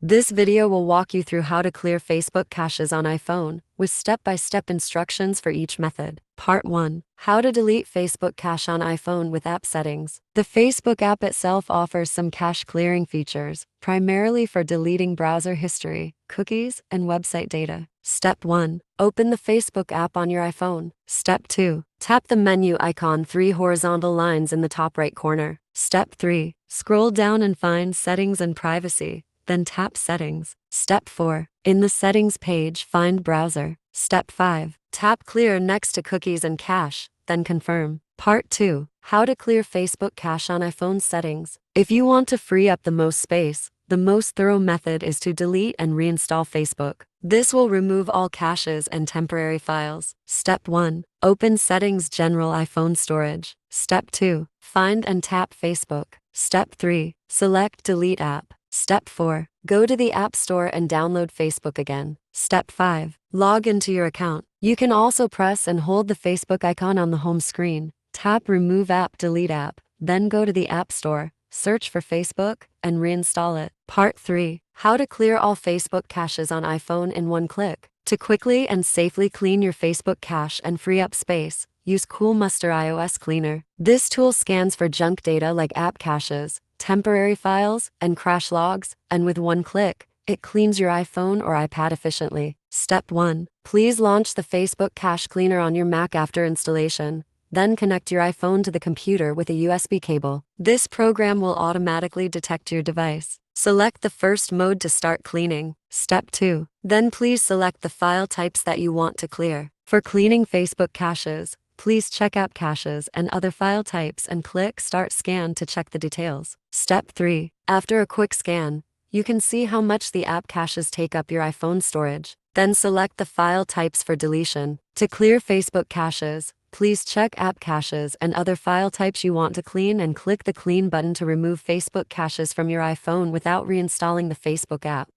This video will walk you through how to clear Facebook caches on iPhone, with step-by-step instructions for each method. Part 1. How to delete Facebook cache on iPhone with app settings. The Facebook app itself offers some cache clearing features, primarily for deleting browser history, cookies, and website data. Step 1. Open the Facebook app on your iPhone. Step 2. Tap the menu icon 3 horizontal lines in the top right corner. Step 3. Scroll down and find Settings and Privacy, then tap Settings. Step 4. In the Settings page, find Browser. Step 5. Tap Clear next to Cookies and Cache, then Confirm. Part 2. How to clear Facebook cache on iPhone settings. If you want to free up the most space, the most thorough method is to delete and reinstall Facebook. This will remove all caches and temporary files. Step 1. Open Settings General iPhone Storage. Step 2. Find and tap Facebook. Step 3. Select Delete App. Step 4. Go to the App Store and download Facebook again. Step 5. Log into your account. You can also press and hold the Facebook icon on the home screen. Tap Remove App, Delete App. Then go to the App Store, search for Facebook, and reinstall it. Part 3. How to clear all Facebook caches on iPhone in one click. To quickly and safely clean your Facebook cache and free up space, use Coolmuster iOS Cleaner. This tool scans for junk data like app caches, temporary files, and crash logs, and with one click, it cleans your iPhone or iPad efficiently. Step 1. Please launch the Facebook Cache Cleaner on your Mac after installation. Then connect your iPhone to the computer with a USB cable. This program will automatically detect your device. Select the first mode to start cleaning. Step 2. Then please select the file types that you want to clear. For cleaning Facebook caches, please check App Caches and other file types and click Start Scan to check the details. Step 3. After a quick scan, you can see how much the app caches take up your iPhone storage. Then select the file types for deletion. To clear Facebook caches, please check App Caches and other file types you want to clean and click the Clean button to remove Facebook caches from your iPhone without reinstalling the Facebook app.